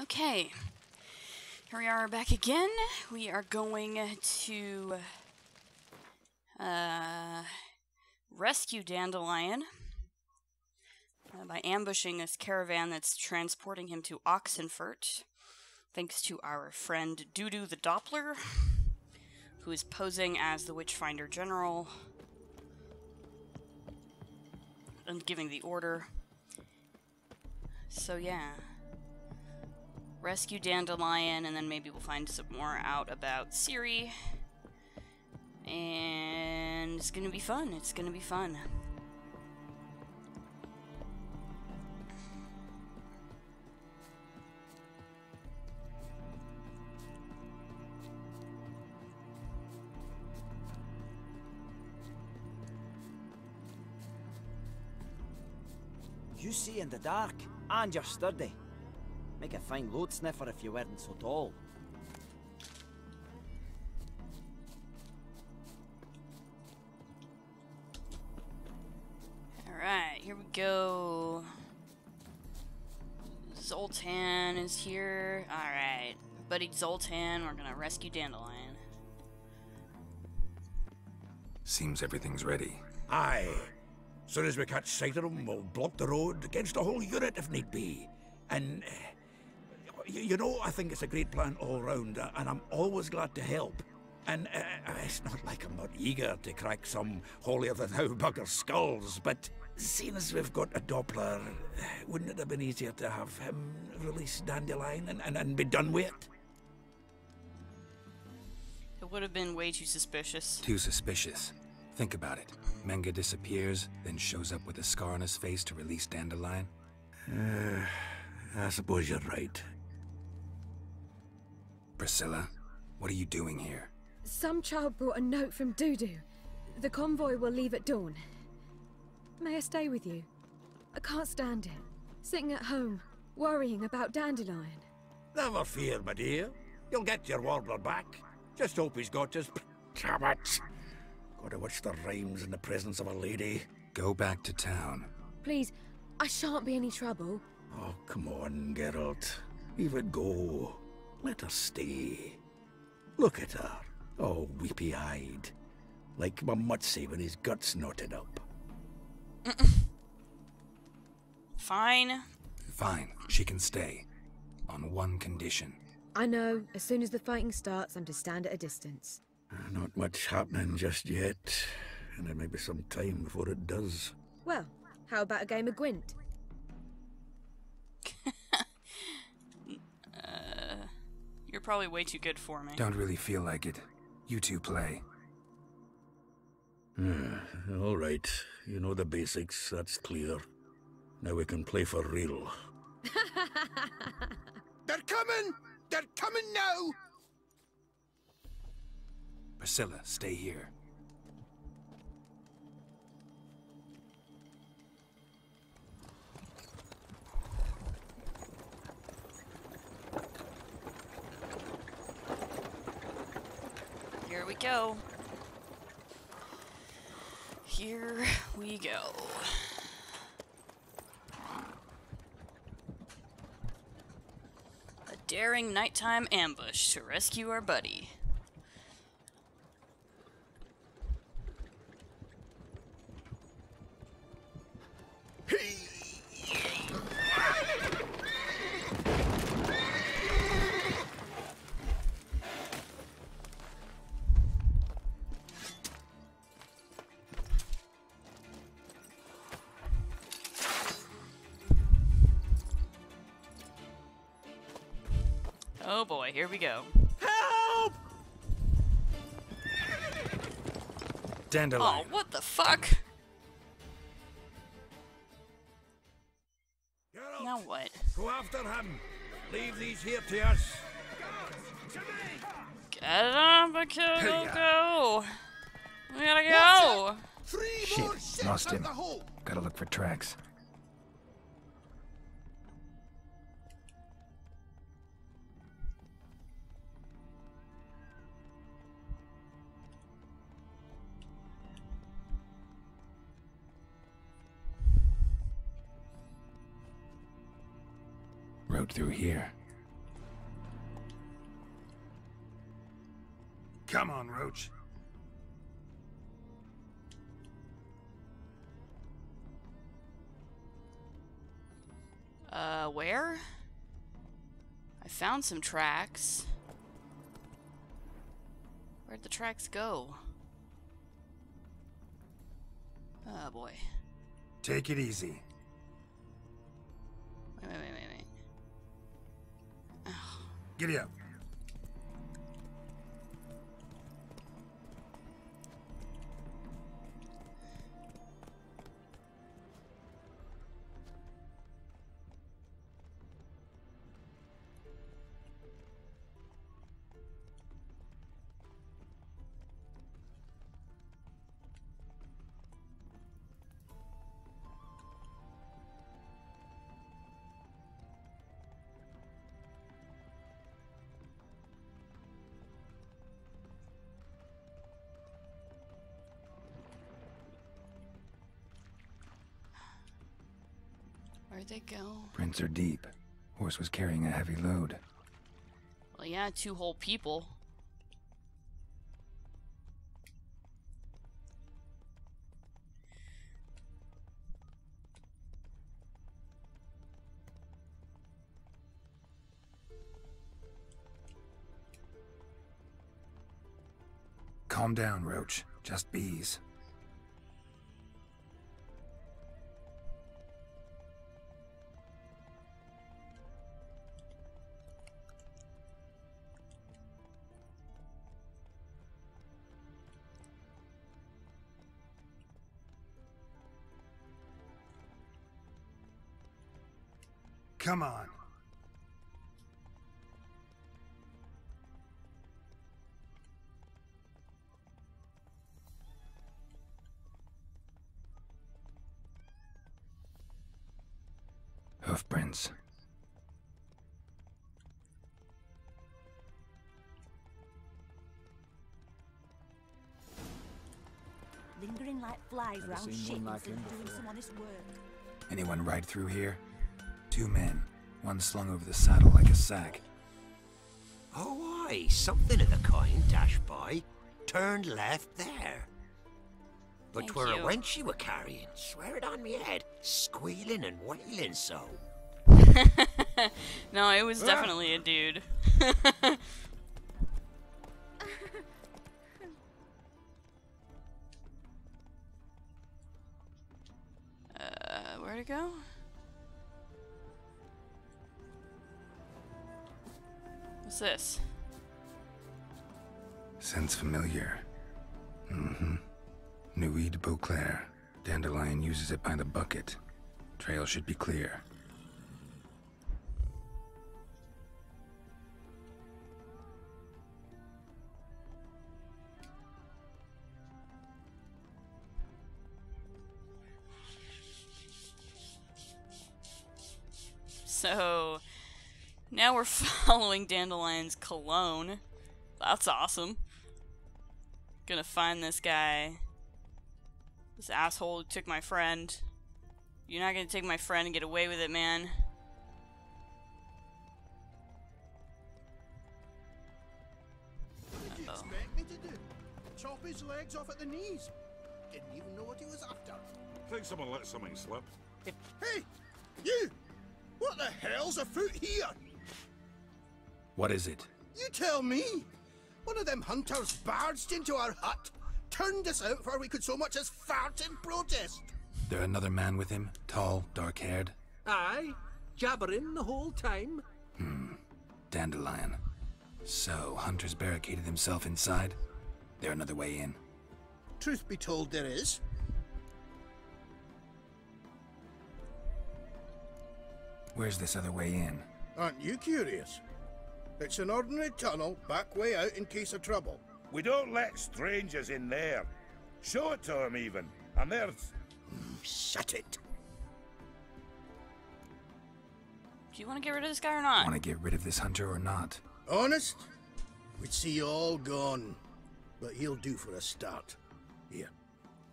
Okay, here we are back again. We are going to rescue Dandelion by ambushing this caravan that's transporting him to Oxenfurt, thanks to our friend Dudu the Doppler, who is posing as the Witchfinder General and giving the order. So yeah. Rescue Dandelion, and then maybe we'll find some more out about Ciri. And it's gonna be fun. It's gonna be fun. You see in the dark, and you're sturdy. Make a fine load sniffer if you weren't so tall. Alright, here we go. Zoltan is here. Alright, buddy Zoltan, we're gonna rescue Dandelion. Seems everything's ready. Aye. Soon as we catch sight of them, we'll block the road against a whole unit if need be. And, you know, I think it's a great plan all round, and I'm always glad to help. And it's not like I'm not eager to crack some holier-than-thou bugger skulls, but seeing as we've got a Doppler, wouldn't it have been easier to have him release Dandelion and be done with it? It would have been way too suspicious. Too suspicious. Think about it. Menga disappears, then shows up with a scar on his face to release Dandelion. I suppose you're right. Priscilla, what are you doing here? Some child brought a note from Dudu. The convoy will leave at dawn. May I stay with you? I can't stand it. Sitting at home, worrying about Dandelion. Never fear, my dear. You'll get your warbler back. Just hope he's got his... Damn it! Gotta watch the rhymes in the presence of a lady. Go back to town. Please, I shan't be any trouble. Oh, come on, Geralt. Leave it go. Let her stay. Look at her, all weepy-eyed. Like my Mutsy when his guts knotted up. Fine. Fine, she can stay. On one condition. I know, as soon as the fighting starts, I'm to stand at a distance. Not much happening just yet. And there may be some time before it does. Well, how about a game of Gwent? You're probably way too good for me. Don't really feel like it. You two play. All right. You know the basics, that's clear. Now we can play for real. They're coming! They're coming now! Priscilla, stay here. Here we go. Here we go. A daring nighttime ambush to rescue our buddy. Oh boy, here we go. Help! Dandelion. Oh, what the fuck? Geralt, Now what? go after him. Leave these here to us. Get up, go. We gotta go. Shit, lost him. Gotta look for tracks. Road through here. Come on, Roach. Where? I found some tracks. Where'd the tracks go? Oh boy. Take it easy. Wait. Oh. Giddy up. Where'd they go? Prints are deep. Horse was carrying a heavy load. Well, yeah, 2 whole people. Calm down, Roach. Just bees. Come on. Hoofprints. Lingering like flies Never round seen shit one like instead him of doing before. some honest work. Anyone ride through here? 2 men. One slung over the saddle like a sack. Oh, aye, something of the kind dashed by. Turned left there. But Thank 'twere a you. wench you were carrying, swear it on me head, squealing and wailing so. No, it was definitely a dude. Where'd it go? What's this? Scents familiar. Nuit de Beauclair. Dandelion uses it by the bucket. Trail should be clear. So, now we're following Dandelion's cologne. That's awesome. Gonna find this guy. This asshole who took my friend. You're not gonna take my friend and get away with it, man. What did you expect me to do? Chop his legs off at the knees? Didn't even know what he was after. Think someone let something slip. Hey, you! What the hell's afoot here? What is it? You tell me! One of them hunters barged into our hut, turned us out before we could so much as fart in protest. There another man with him? Tall, dark-haired? Aye, jabbering the whole time. Dandelion. So, Hunter's barricaded himself inside? There another way in? Truth be told, there is. Where's this other way in? Aren't you curious? It's an ordinary tunnel, back way out in case of trouble. We don't let strangers in there. Show it to them even. And there's... Shut it. Do you want to get rid of this guy or not? Want to get rid of this hunter or not? Honest? We'd see you all gone. But he'll do for a start. Here,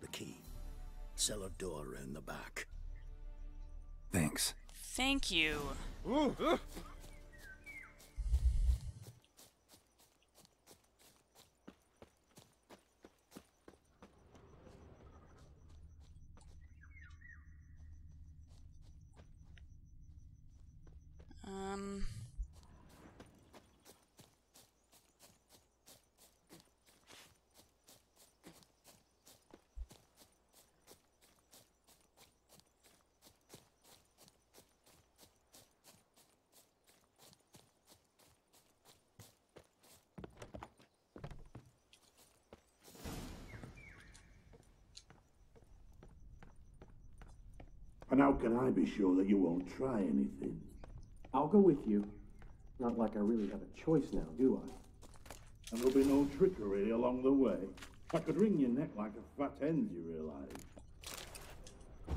the key. Cellar door round the back. Thanks. Thank you. And how can I be sure that you won't try anything? I'll go with you. Not like I really have a choice now, do I? And there'll be no trickery along the way. I could wring your neck like a fat hen, you realise?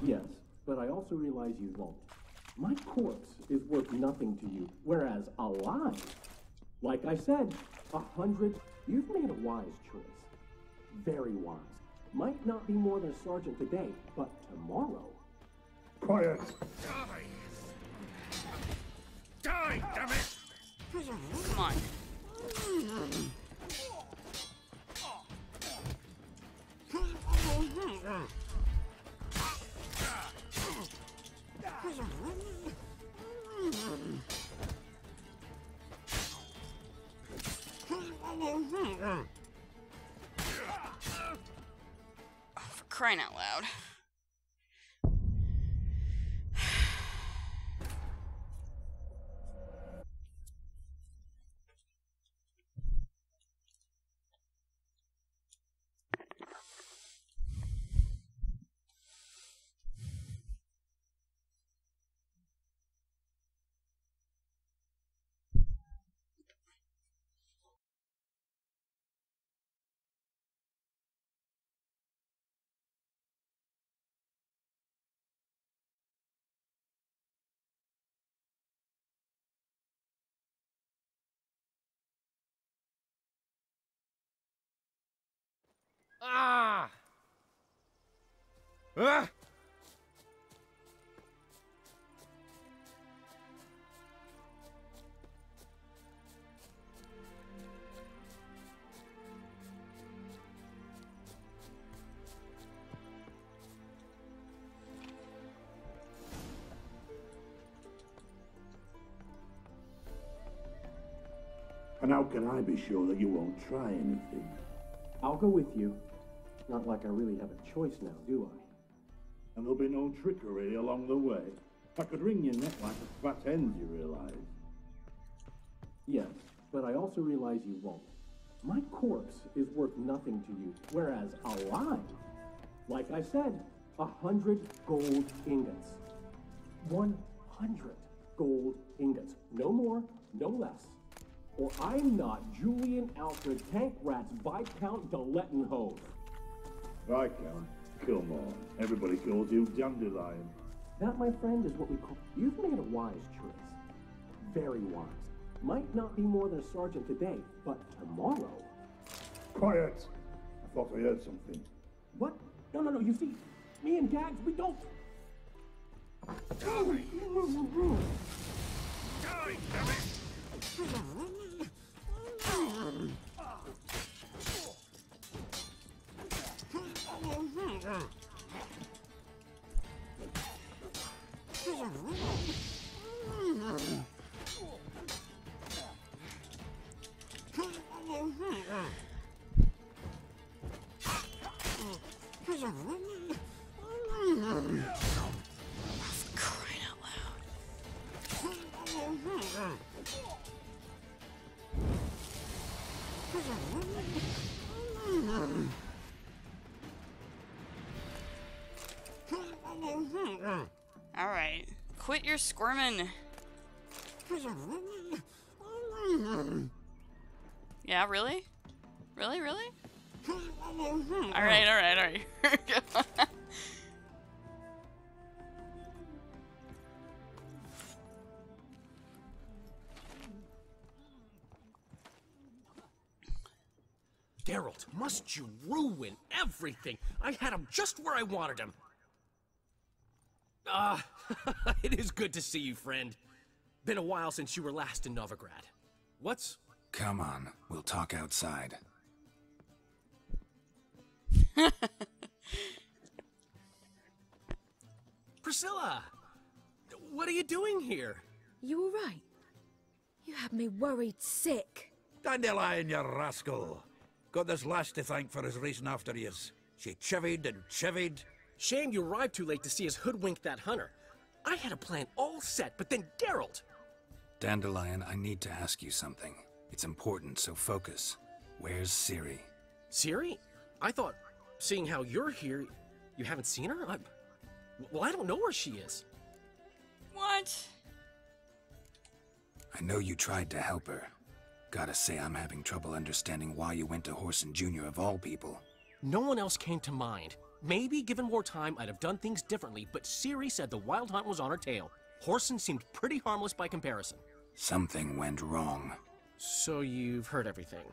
Yes, but I also realize you won't. My corpse is worth nothing to you, whereas alive, like I said, 100. You've made a wise choice. Very wise. Might not be more than a sergeant today, but tomorrow. Quiet! Die! Die, damn it! Come on. For crying out loud. Ah! Ah! And how can I be sure that you won't try anything? I'll go with you. Not like I really have a choice now, do I? And there'll be no trickery along the way. I could wring your neck like a fat hen, you realise? Yes, but I also realize you won't. My corpse is worth nothing to you, whereas alive, like I said, 100 gold ingots. 100 gold ingots. No more, no less. Or I'm not Julian Alfred Tank Rats Viscount de Lettenhove. Viscount? Come on. Everybody calls you Dandelion. That, my friend, is what we call... You've made a wise choice. Very wise. Might not be more than a sergeant today, but tomorrow... Quiet! I thought I heard something. What? No, you see, me and Gags, we don't... Die! Die, damn it! Crying out loud. Alright. Quit your squirming. Yeah, really? Really? Alright. Geralt, must you ruin everything? I had him just where I wanted him. It is good to see you, friend. Been a while since you were last in Novigrad. What's... Come on, we'll talk outside. Priscilla! What are you doing here? You all right? You had me worried sick. Dandelion, you rascal. Got this lass to thank for his racing after yous. She chivied and chivied. Shame you arrived too late to see us hoodwink that hunter. I had a plan all set, but then Geralt... Dandelion, I need to ask you something. It's important, so focus. Where's Ciri? Ciri? I thought, seeing how you're here, you haven't seen her? Well, I don't know where she is. What? I know you tried to help her. Gotta say, I'm having trouble understanding why you went to Whoreson Jr. of all people. No one else came to mind. Maybe, given more time, I'd have done things differently, but Ciri said the Wild Hunt was on her tail. Whoreson seemed pretty harmless by comparison. Something went wrong. So you've heard everything.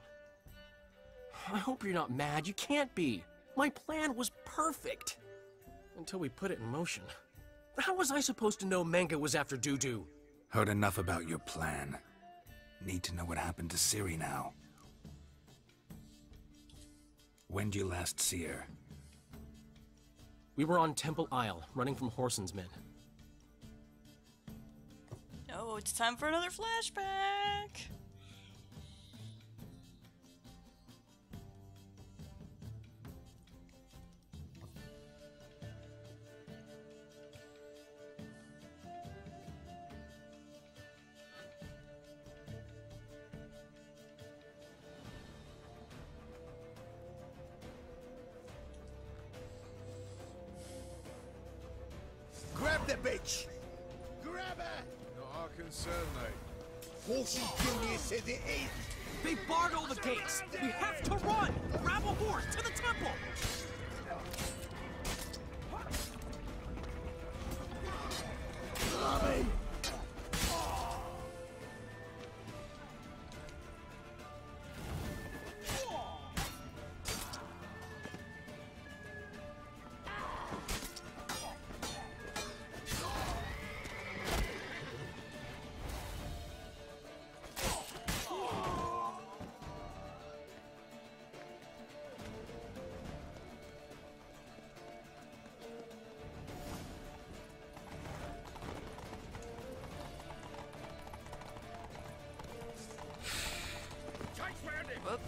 I hope you're not mad. You can't be. My plan was perfect. Until we put it in motion. How was I supposed to know Menge was after Dudu? Heard enough about your plan. Need to know what happened to Ciri now. When'd you last see her? We were on Temple Isle, running from Whoreson's men. Oh, it's time for another flashback. Grab the bitch! Grab her! Not our concern, mate. Whoreson Jr. said it ain't. They barred all the gates! We have to run! Grab a horse to the temple! Whoop.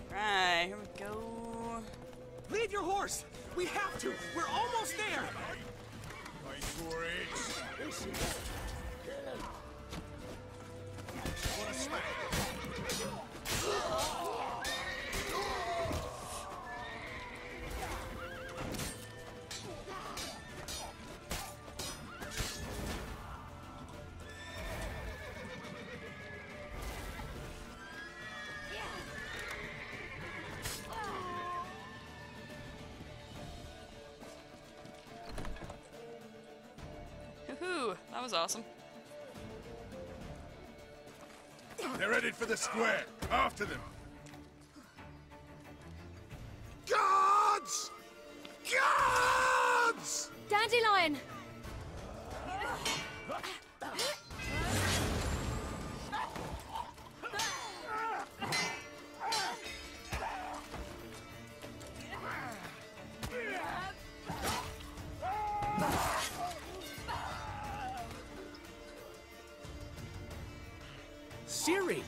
Alright, here we go. Leave your horse! We have to! We're almost there! Wait for it. What a smack! Woohoo! That was awesome. They're headed for the square. After them. Guards! Guards! Dandelion! Ciri!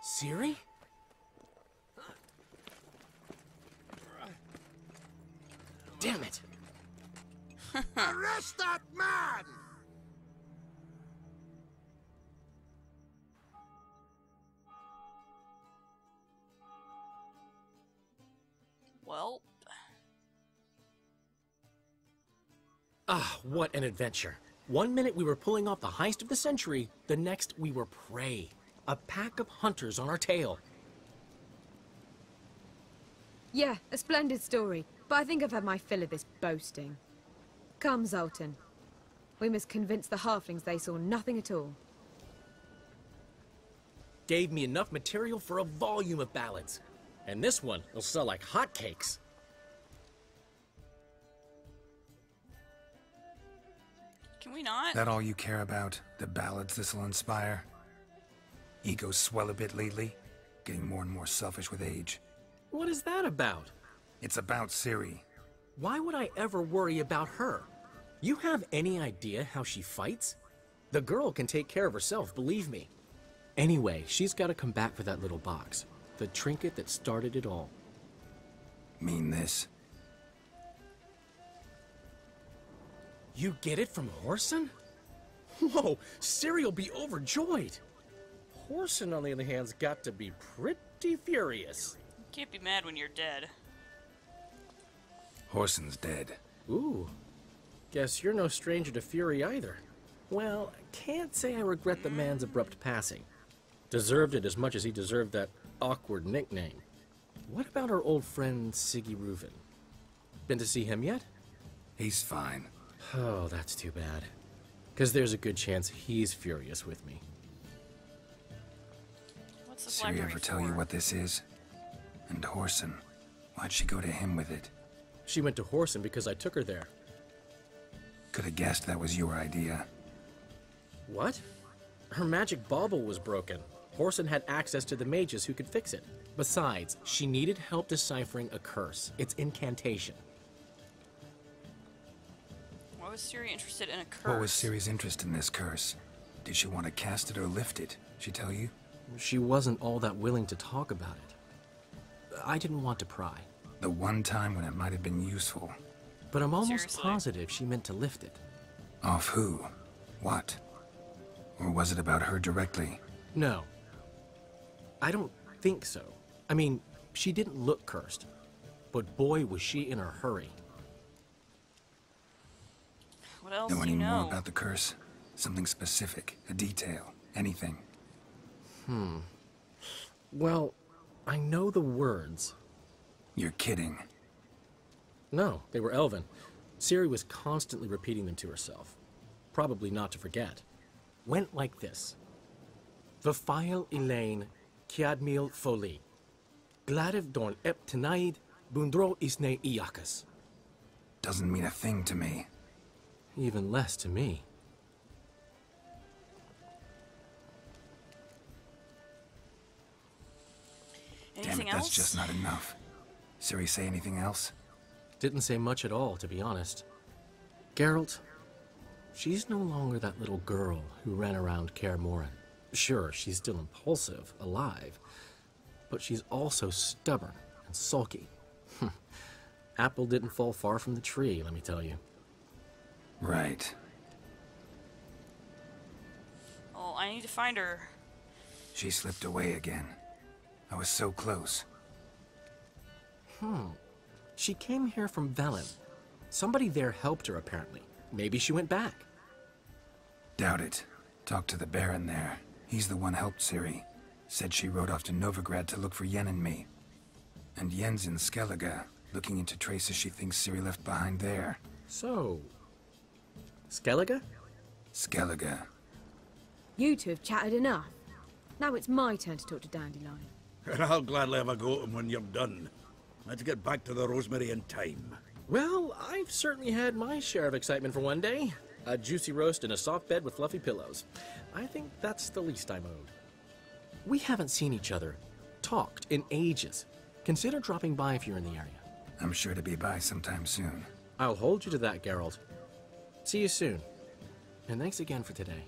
Ciri? Damn it! Arrest that man! Well. Ah, what an adventure. 1 minute we were pulling off the heist of the century, the next we were prey. A pack of hunters on our tail. Yeah, a splendid story, but I think I've had my fill of this boasting. Come, Zoltan. We must convince the halflings they saw nothing at all. Gave me enough material for a volume of ballads. And this one will sell like hotcakes. Can we not? That all you care about? The ballads this'll inspire? Egos swell a bit lately? Getting more and more selfish with age. What is that about? It's about Ciri. Why would I ever worry about her? You have any idea how she fights? The girl can take care of herself, believe me. Anyway, she's got to come back for that little box. The trinket that started it all. Mean this? You get it from Whoreson? Whoa, Ciri'll be overjoyed. Whoreson, on the other hand's got to be pretty furious. You can't be mad when you're dead. Whoreson's dead. Ooh. Guess you're no stranger to fury either. Well, I can't say I regret the man's abrupt passing. Deserved it as much as he deserved that awkward nickname. What about our old friend Siggy Reuven? Been to see him yet? He's fine. Oh, that's too bad. Because there's a good chance he's furious with me. What's the Ciri ever tell you what this is? And Whoreson, why'd she go to him with it? She went to Whoreson because I took her there. Could have guessed that was your idea. What? Her magic bauble was broken. Whoreson had access to the mages who could fix it. Besides, she needed help deciphering a curse. It's incantation. Why was Ciri interested in a curse? What was Ciri's interest in this curse? Did she want to cast it or lift it? She tell you? She wasn't all that willing to talk about it. I didn't want to pry. The one time when it might have been useful. But I'm almost Seriously? positive she meant to lift it. Off who? What? Or was it about her directly? No. I don't think so. I mean, she didn't look cursed. But boy, was she in a hurry. What else Know do any you know? more about the curse? Something specific, a detail, anything? Well, I know the words. You're kidding. No, they were Elven. Ciri was constantly repeating them to herself. Probably not to forget. Went like this. Vafile Elaine, Kiadmil Foli. Gladiv Dorn Ep Tenaid, Bundro Isne Iakas. Doesn't mean a thing to me. Even less to me. Anything Damn it, else? that's just not enough. Ciri say anything else? Didn't say much at all, to be honest. Geralt, she's no longer that little girl who ran around Kaer Morhen. Sure, she's still impulsive, alive, but she's also stubborn and sulky. Apple didn't fall far from the tree, let me tell you. Right. Oh, I need to find her. She slipped away again. I was so close. She came here from Velen. Somebody there helped her, apparently. Maybe she went back. Doubt it. Talked to the Baron there. He's the one helped Ciri. Said she rode off to Novigrad to look for Yen and me. And Yen's in Skellige, looking into traces she thinks Ciri left behind there. So, Skellige? Skellige. You two have chatted enough. Now it's my turn to talk to Dandelion. And I'll gladly have a go at him when you're done. Let's get back to the Rosemary in time. Well, I've certainly had my share of excitement for one day. A juicy roast and a soft bed with fluffy pillows. I think that's the least I'm owed. We haven't seen each other, talked in ages. Consider dropping by if you're in the area. I'm sure to be by sometime soon. I'll hold you to that, Geralt. See you soon. And thanks again for today.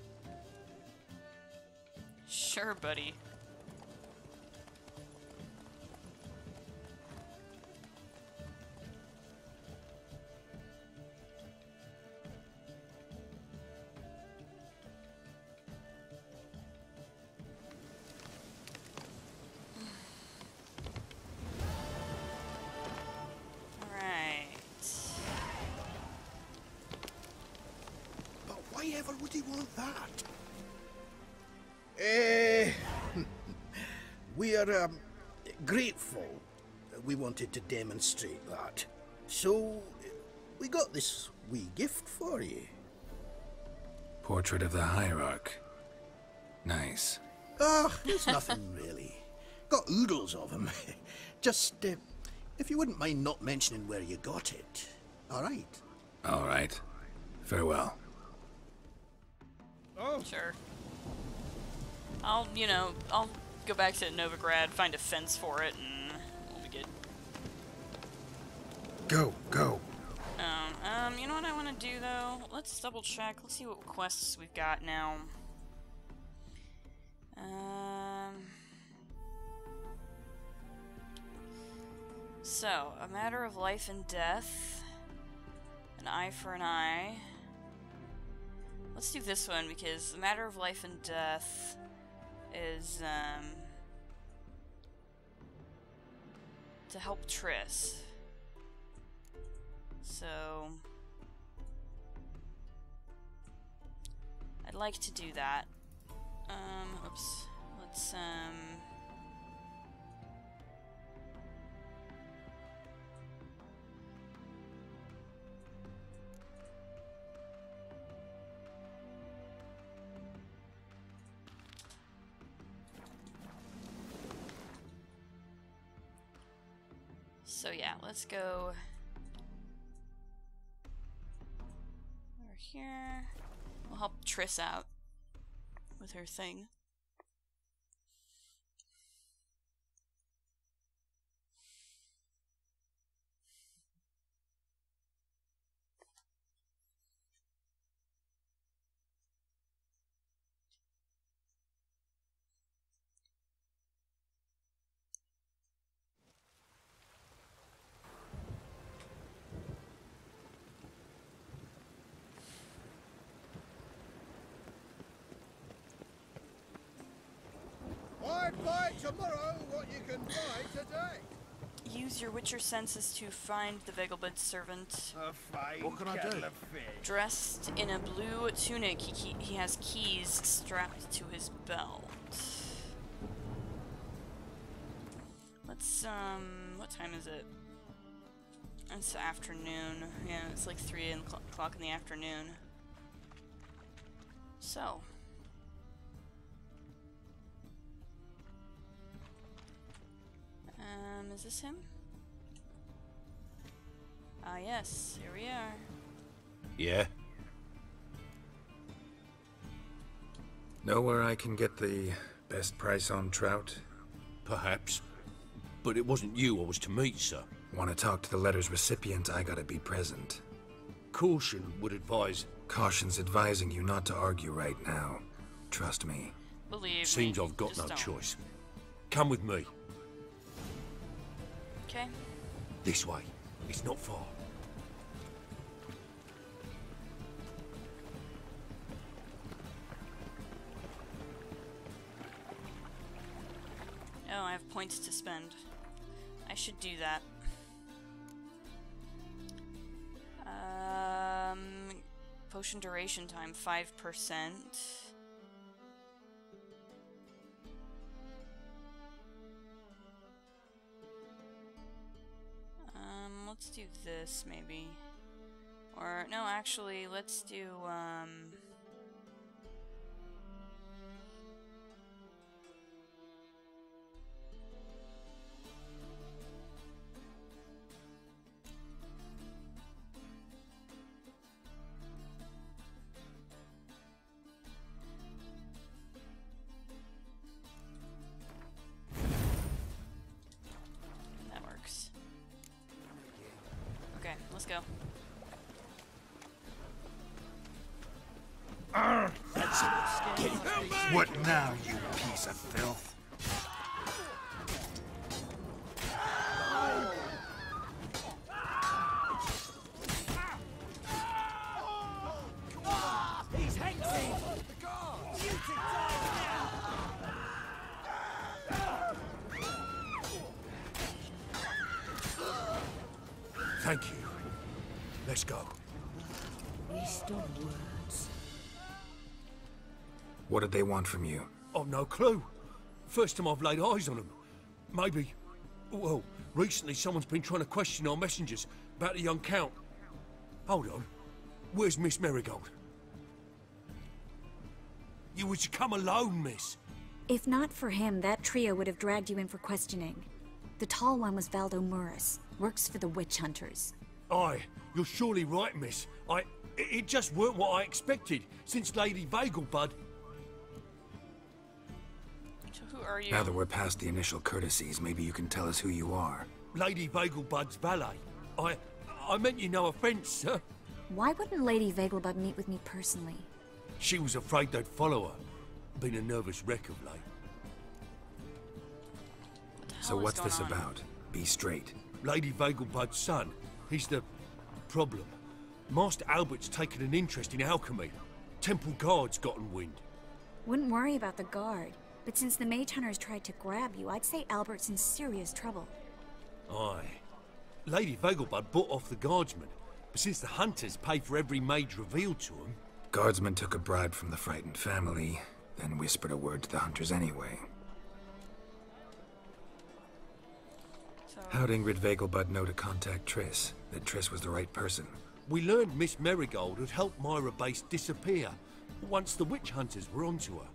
Sure, buddy. But why ever would he want that? We are grateful that we wanted to demonstrate that. So, we got this wee gift for you. Portrait of the Hierarch. Nice. Ah, it's nothing really. Got oodles of them. Just, if you wouldn't mind not mentioning where you got it. All right. All right. Farewell. Oh. Sure. I'll go back to Novigrad, find a fence for it, and we'll be good. Go, go. You know what I want to do though? Let's double check. Let's see what quests we've got now. So, a matter of life and death. An eye for an eye. Let's do this one because a matter of life and death is to help Triss. So I'd like to do that. Oops. Let's so yeah, let's go over here. We'll help Triss out with her thing. I'd buy tomorrow what you can buy today. Use your Witcher senses to find the Vegelbud servant. What can I do? Dressed in a blue tunic, he has keys strapped to his belt. Let's, what time is it? It's afternoon. Yeah, it's like 3 o'clock in the afternoon. So. Is this him? Ah, yes, here we are. Yeah? Know where I can get the best price on trout? Perhaps. But it wasn't you I was to meet, sir. Want to talk to the letter's recipient, I gotta be present. Caution would advise... Caution's advising you not to argue right now. Trust me. Believe Seems me, I've got just no don't. choice. Come with me. Okay. This way. It's not far. Oh, I have points to spend. I should do that. Potion duration time, 5%. Let's do this, maybe. Or, no, actually, let's do, that works. Okay, let's go. What now, you piece of filth? He's hanging! Thank you. Let's go. Waste of words. What did they want from you? I've no clue. First time I've laid eyes on them. Maybe... Well, recently someone's been trying to question our messengers about the young Count. Hold on. Where's Miss Marigold? You was to come alone, miss. If not for him, that trio would have dragged you in for questioning. The tall one was Valdo Murris. Works for the witch hunters. Aye, you're surely right, miss. It just weren't what I expected, since Lady Vegelbud... So who are you? Now that we're past the initial courtesies, maybe you can tell us who you are. Lady Vegelbud's valet. I meant you no offence, sir. Why wouldn't Lady Vegelbud meet with me personally? She was afraid they'd follow her. Been a nervous wreck of late. So what's this about? Be straight. Lady Vegelbud's son. He's the problem. Master Albert's taken an interest in alchemy. Temple Guard's gotten wind. Wouldn't worry about the guard, but since the mage hunters tried to grab you, I'd say Albert's in serious trouble. Aye. Lady Vegelbud bought off the guardsmen, but since the hunters pay for every mage revealed to them... Guardsmen took a bribe from the frightened family, then whispered a word to the hunters anyway. How'd Ingrid Vegelbud know to contact Triss? That Triss was the right person? We learned Miss Merigold had helped Myra Base disappear once the witch hunters were onto her.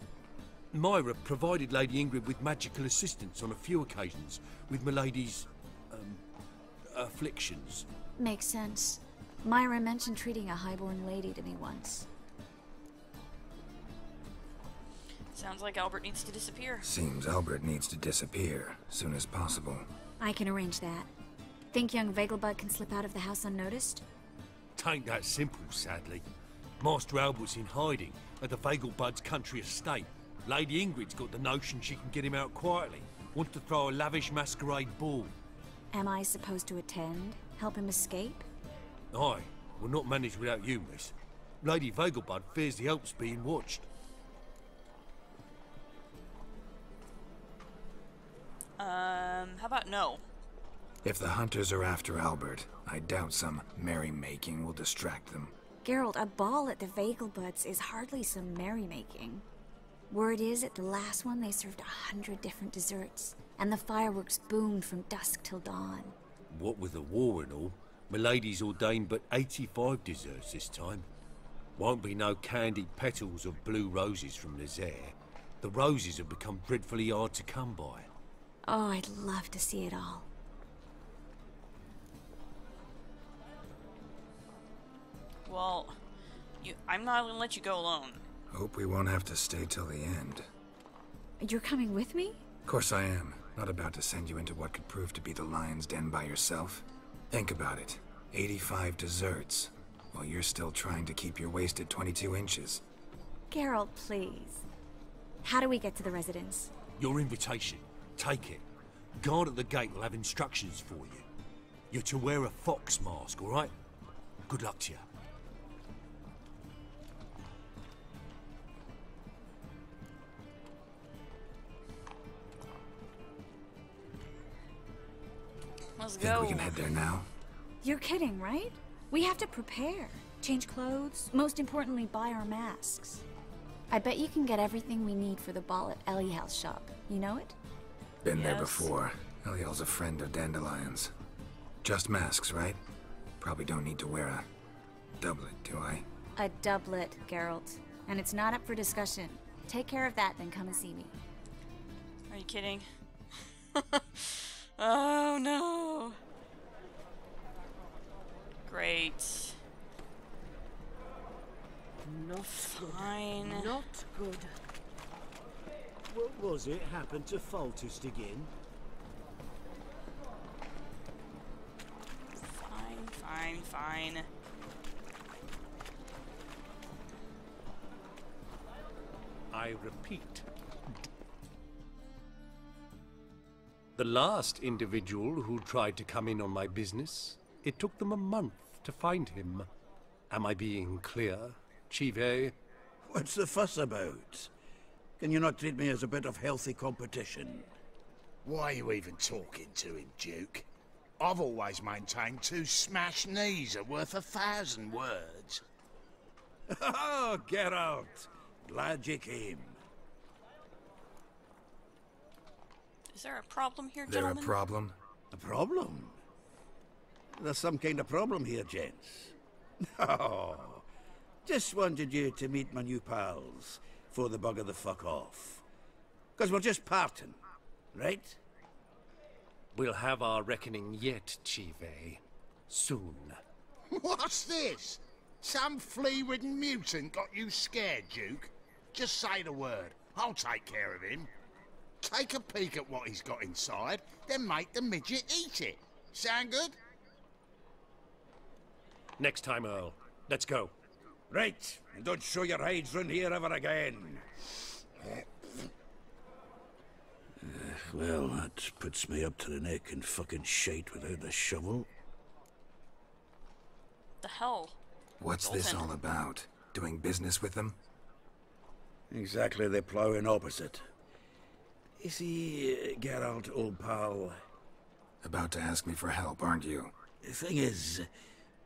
Myra provided Lady Ingrid with magical assistance on a few occasions with Milady's... afflictions. Makes sense. Myra mentioned treating a highborn lady to me once. Sounds like Albert needs to disappear. Seems Albert needs to disappear, soon as possible. I can arrange that. Think young Vegelbud can slip out of the house unnoticed? Tain't that simple, sadly. Master Albert's in hiding at the Vegelbud's country estate. Lady Ingrid's got the notion she can get him out quietly. Wants to throw a lavish masquerade ball. Am I supposed to attend? Help him escape? Aye. We'll not manage without you, miss. Lady Vegelbud fears the help's being watched. How about no? If the hunters are after Albert, I doubt some merrymaking will distract them. Geralt, a ball at the Vegelbuds is hardly some merrymaking. Word is, at the last one they served 100 different desserts, and the fireworks boomed from dusk till dawn. What with the war and all, Milady's ordained but 85 desserts this time. Won't be no candied petals of blue roses from Nazaire. The roses have become dreadfully hard to come by. Oh, I'd love to see it all. Well, I'm not gonna let you go alone. Hope we won't have to stay till the end. You're coming with me? Of course I am. Not about to send you into what could prove to be the lion's den by yourself. Think about it. 85 desserts, while you're still trying to keep your waist at 22 inches. Geralt, please. How do we get to the residence? Your invitation. Take it. Guard at the gate will have instructions for you. You're to wear a fox mask, all right? Good luck to you. Let's Think go. we can head there now? You're kidding, right? We have to prepare. Change clothes. Most importantly, buy our masks. I bet you can get everything we need for the ball at Eliel's shop. You know it? Been there before. Eliel's a friend of Dandelion's. Just masks, right? Probably don't need to wear a doublet, do I? A doublet, Geralt. And it's not up for discussion. Take care of that, then come and see me. Are you kidding? Oh no. Great. Not fine. Good. Not good. What was it happened to Foltest again? Fine. I repeat. The last individual who tried to come in on my business, it took them a month to find him. Am I being clear, Chive? What's the fuss about? Can you not treat me as a bit of healthy competition? Why are you even talking to him, Duke? I've always maintained 2 smashed knees are worth 1,000 words. Oh, Geralt! Glad you came. Is there a problem here, There a gentlemen? problem? A problem? There's some kind of problem here, gents. Oh, just wanted you to meet my new pals before the bugger the fuck off. 'Cause we're just parting, right? We'll have our reckoning yet, Chive. Soon. What's this? Some flea-ridden mutant got you scared, Duke? Just say the word. I'll take care of him. Take a peek at what he's got inside, then make the midget eat it. Sound good? Next time, Earl. Let's go. Right, and don't show your hides round here ever again. Well, that puts me up to the neck in fucking shite without the shovel. The hell? What's this all about? Doing business with them? Exactly the ploughing opposite. You see, Geralt, old pal... About to ask me for help, aren't you? The thing is,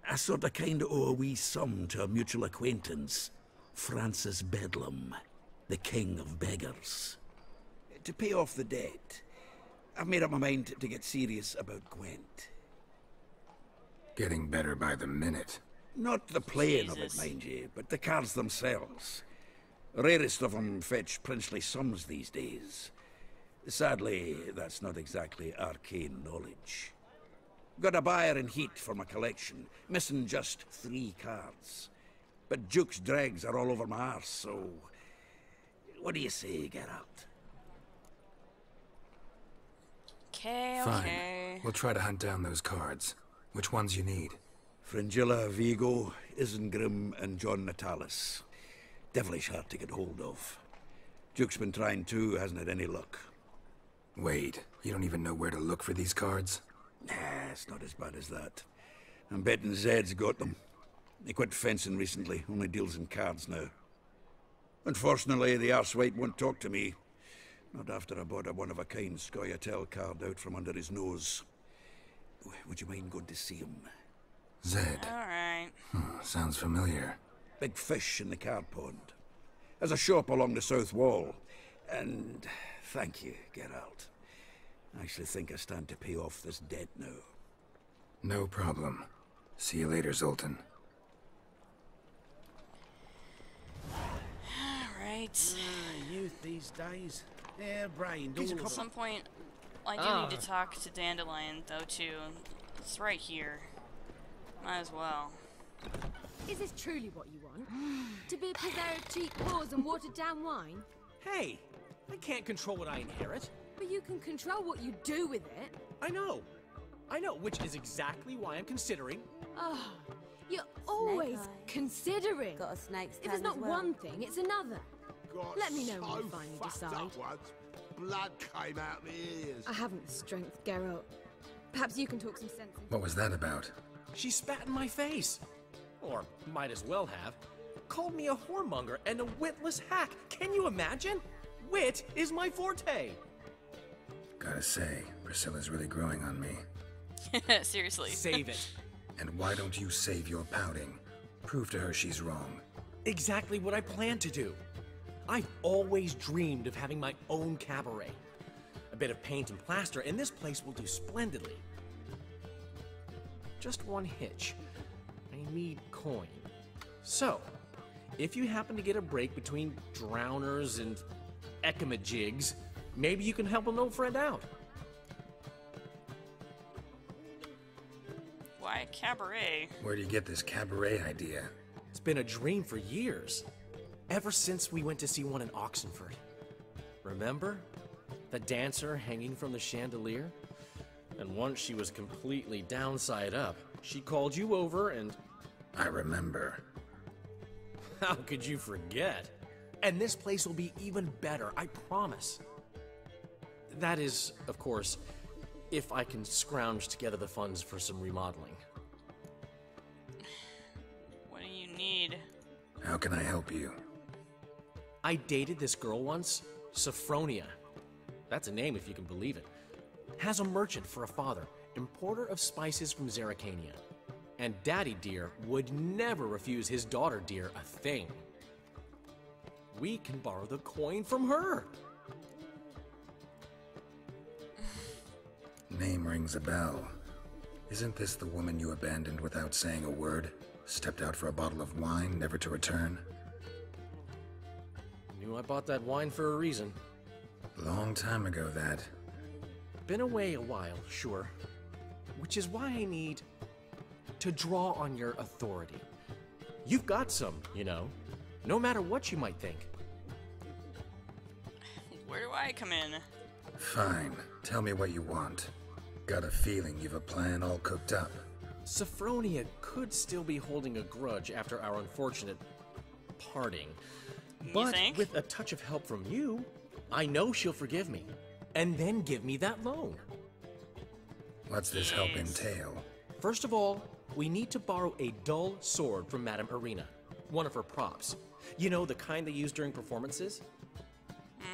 I sort of kind of owe a wee sum to a mutual acquaintance, Francis Bedlam, the king of beggars. To pay off the debt, I've made up my mind to get serious about Gwent. Getting better by the minute. Not the playing of it, mind you, but the cards themselves. Rarest of them fetch princely sums these days. Sadly, that's not exactly arcane knowledge. Got a buyer in heat for my collection, missing just 3 cards. But Duke's dregs are all over my arse, so... What do you say, Geralt? Okay, Fine. okay. We'll try to hunt down those cards. Which ones you need? Fringilla, Vigo, Isengrim, and John Natalis. Devilish hard to get hold of. Duke's been trying too, hasn't had any luck. Wait, you don't even know where to look for these cards? Nah, it's not as bad as that. I'm betting Zed's got them. He quit fencing recently, only deals in cards now. Unfortunately, the arsewite won't talk to me. Not after I bought a one-of-a-kind Scoia'tael card out from under his nose. Would you mind going to see him? Zed. Alright. Sounds familiar. Big fish in the card pond. Has a shop along the south wall. And thank you, Geralt. I actually think I stand to pay off this debt now. No problem. See you later, Zoltan. Alright. Youth these days. Hair-brained. At some point, I do need to talk to Dandelion, though, too. It's right here. Might as well. Is this truly what you want? To be a purveyor of cheap whores and watered-down wine? Hey, I can't control what I inherit. But you can control what you do with it. I know, which is exactly why I'm considering. Oh, you're always considering. Got a snake's If it's not one thing, it's another. Got Let me know when so you finally fucked decide. up once, blood came out the ears. I haven't the strength, Geralt. Perhaps you can talk some sense. What was that about? She spat in my face. Or might as well have. Called me a whoremonger and a witless hack. Can you imagine? Wit is my forte. Gotta say, Priscilla's really growing on me. Seriously. Save it. And why don't you save your pouting? Prove to her she's wrong. Exactly what I plan to do. I've always dreamed of having my own cabaret. A bit of paint and plaster, and this place will do splendidly. Just one hitch. I need coin. So, if you happen to get a break between drowners and ekamajigs, maybe you can help an old friend out. Why cabaret? Where do you get this cabaret idea? It's been a dream for years. Ever since we went to see one in Oxenford. Remember? The dancer hanging from the chandelier? And once she was completely downside up, she called you over and... I remember. How could you forget? And this place will be even better, I promise. That is, of course, if I can scrounge together the funds for some remodeling. What do you need? How can I help you? I dated this girl once, Sophronia. That's a name if you can believe it. Has a merchant for a father, importer of spices from Zerrikania. And Daddy Dear would never refuse his daughter Dear a thing. We can borrow the coin from her. Name rings a bell. Isn't this the woman you abandoned without saying a word? Stepped out for a bottle of wine, never to return? Knew I bought that wine for a reason. Long time ago, that. Been away a while, sure. Which is why I need to draw on your authority. You've got some, you know, no matter what you might think. Where do I come in? Fine. Tell me what you want. Got a feeling you've a plan all cooked up. Sophronia could still be holding a grudge after our unfortunate parting. But with a touch of help from you, I know she'll forgive me. And then give me that loan. What's this help entail? First of all, we need to borrow a dull sword from Madame Irina. One of her props. You know, the kind they use during performances?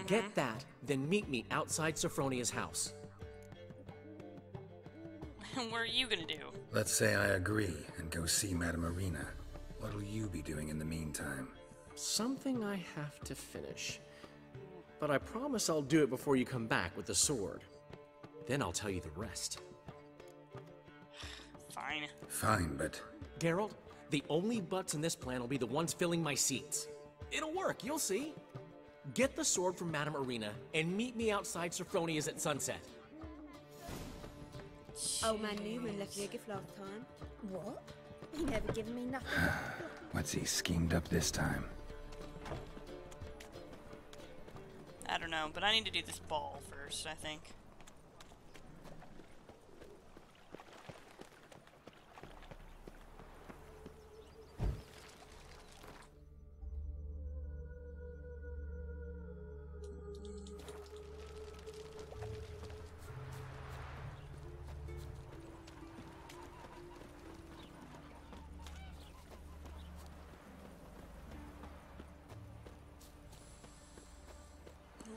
Get that, then meet me outside Sophronia's house. What are you gonna do? Let's say I agree and go see Madame Irina. What'll you be doing in the meantime? Something I have to finish. But I promise I'll do it before you come back with the sword. Then I'll tell you the rest. Fine. Fine, but... Geralt, the only buts in this plan will be the ones filling my seats. It'll work, you'll see. Get the sword from Madame Irina and meet me outside Sophronia's at sunset. Old man Newman left me a gift last time. What? He never given me nothing. What's he schemed up this time? I don't know, but I need to do this ball first, I think.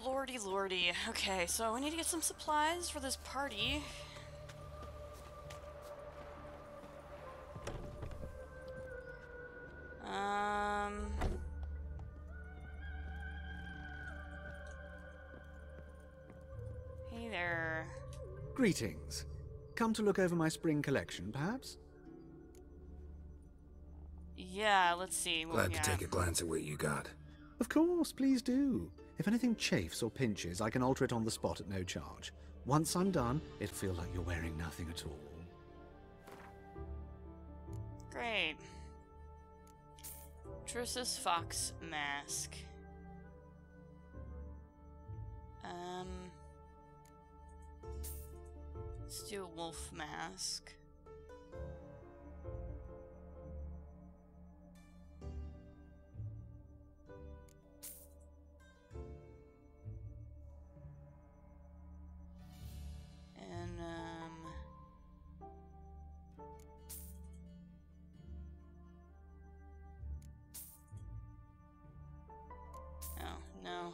Lordy, lordy. Okay, so we need to get some supplies for this party. Hey there. Greetings. Come to look over my spring collection, perhaps? Yeah, let's see. Glad to take a glance at what you got. Of course, please do. If anything chafes or pinches, I can alter it on the spot at no charge. Once I'm done, it'll feel like you're wearing nothing at all. Great. Trissus Fox mask. Let's do a wolf mask. And, oh, no.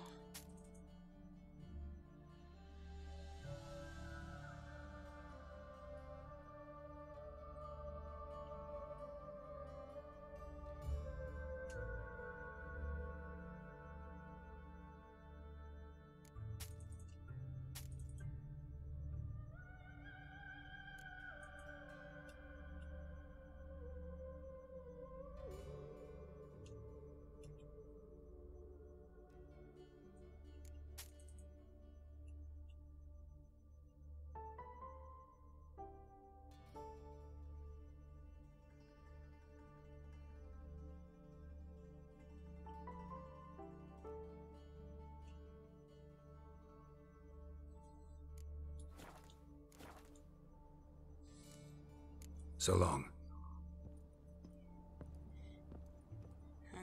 So long.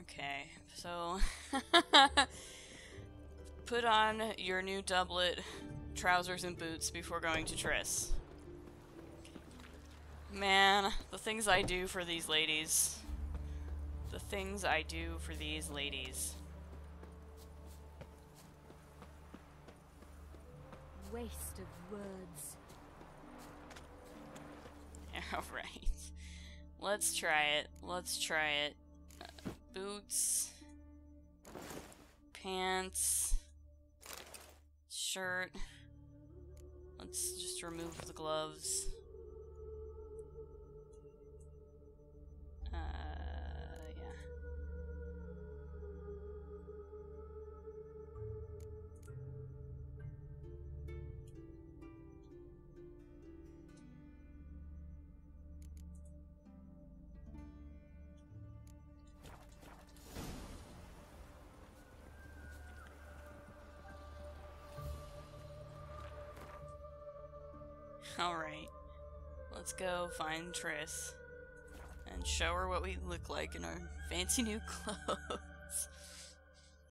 Okay, so put on your new doublet, trousers, and boots before going to Triss. Man, the things I do for these ladies. The things I do for these ladies. Waste of words. Alright. Let's try it. Let's try it. Boots. Pants. Shirt. Let's just remove the gloves. Yeah. Alright. Let's go find Triss and show her what we look like in our fancy new clothes.